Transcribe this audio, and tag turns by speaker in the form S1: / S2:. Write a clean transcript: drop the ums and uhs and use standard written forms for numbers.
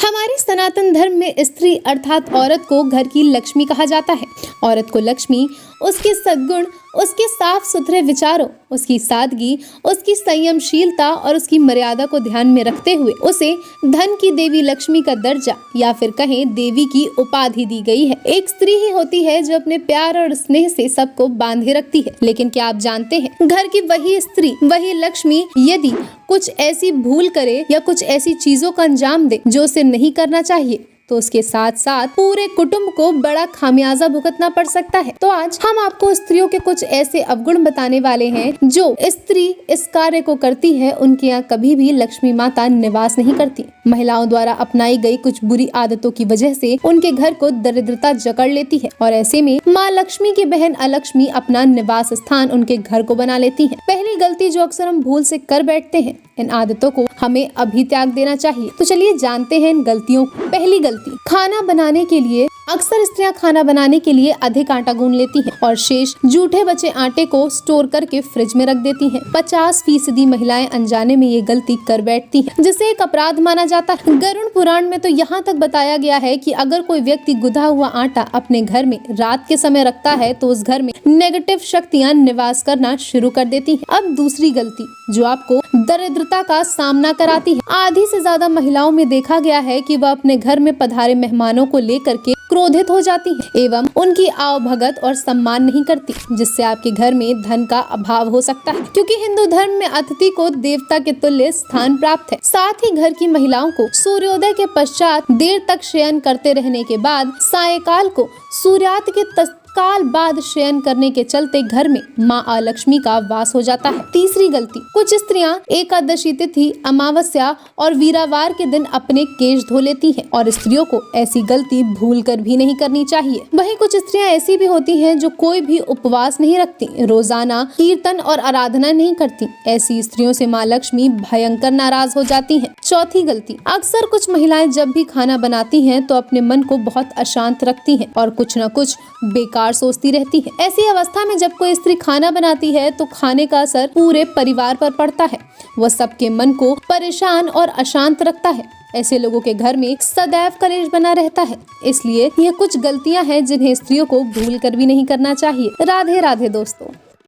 S1: हमारे सनातन धर्म में स्त्री अर्थात औरत को घर की लक्ष्मी कहा जाता है। औरत को लक्ष्मी उसके सद्गुण, उसके साफ सुथरे विचारों, उसकी सादगी, उसकी संयमशीलता और उसकी मर्यादा को ध्यान में रखते हुए उसे धन की देवी लक्ष्मी का दर्जा या फिर कहें देवी की उपाधि दी गई है। एक स्त्री ही होती है जो अपने प्यार और स्नेह से सबको बांधे रखती है। लेकिन क्या आप जानते हैं, घर की वही स्त्री, वही लक्ष्मी यदि कुछ ऐसी भूल करे या कुछ ऐसी चीजों का अंजाम दे जो उसे नहीं करना चाहिए, तो उसके साथ साथ पूरे कुटुंब को बड़ा खामियाजा भुगतना पड़ सकता है। तो आज हम आपको स्त्रियों के कुछ ऐसे अवगुण बताने वाले हैं जो स्त्री इस कार्य को करती है, उनके यहाँ कभी भी लक्ष्मी माता निवास नहीं करती। महिलाओं द्वारा अपनाई गई कुछ बुरी आदतों की वजह से उनके घर को दरिद्रता जकड़ लेती है और ऐसे में माँ लक्ष्मी की बहन अलक्ष्मी अपना निवास स्थान उनके घर को बना लेती है। पहली गलती जो अक्सर हम भूल से कर बैठते हैं, इन आदतों को हमें अभी त्याग देना चाहिए। तो चलिए जानते हैं इन गलतियों को। पहली गलती, खाना बनाने के लिए अक्सर स्त्रियां खाना बनाने के लिए अधिक आटा गूंथ लेती हैं और शेष जूठे बचे आटे को स्टोर करके फ्रिज में रख देती हैं। 50% महिलाएं अनजाने में ये गलती कर बैठती हैं, जिसे एक अपराध माना जाता है। गरुड़ पुराण में तो यहाँ तक बताया गया है कि अगर कोई व्यक्ति गुधा हुआ आटा अपने घर में रात के समय रखता है तो उस घर में नेगेटिव शक्तियाँ निवास करना शुरू कर देती हैं। अब दूसरी गलती जो आपको दरिद्रता का सामना कराती है। आधी से ज्यादा महिलाओं में देखा गया है कि वह अपने घर में पधारे मेहमानों को लेकर के क्रोधित हो जाती हैं एवं उनकी आवभगत और सम्मान नहीं करती, जिससे आपके घर में धन का अभाव हो सकता है, क्योंकि हिंदू धर्म में अतिथि को देवता के तुल्य स्थान प्राप्त है। साथ ही घर की महिलाओं को सूर्योदय के पश्चात देर तक शयन करते रहने के बाद सायंकाल को सूर्यास्त के काल बाद शयन करने के चलते घर में माँ अलक्ष्मी का वास हो जाता है। तीसरी गलती, कुछ स्त्रियां एकादशी तिथि, अमावस्या और वीरावार के दिन अपने केश धो लेती हैं और स्त्रियों को ऐसी गलती भूल कर भी नहीं करनी चाहिए। वहीं कुछ स्त्रियां ऐसी भी होती हैं जो कोई भी उपवास नहीं रखती, रोजाना कीर्तन और आराधना नहीं करती। ऐसी स्त्रियों से माँ लक्ष्मी भयंकर नाराज हो जाती है। चौथी गलती, अक्सर कुछ महिलाएं जब भी खाना बनाती हैं तो अपने मन को बहुत अशांत रखती हैं और कुछ न कुछ बेकार सोचती रहती है। ऐसी अवस्था में जब कोई स्त्री खाना बनाती है तो खाने का असर पूरे परिवार पर पड़ता है। वह सबके मन को परेशान और अशांत रखता है। ऐसे लोगों के घर में सदैव कलेश बना रहता है। इसलिए यह कुछ गलतियां हैं जिन्हें स्त्रियों को भूल कर भी नहीं करना चाहिए। राधे राधे दोस्तों।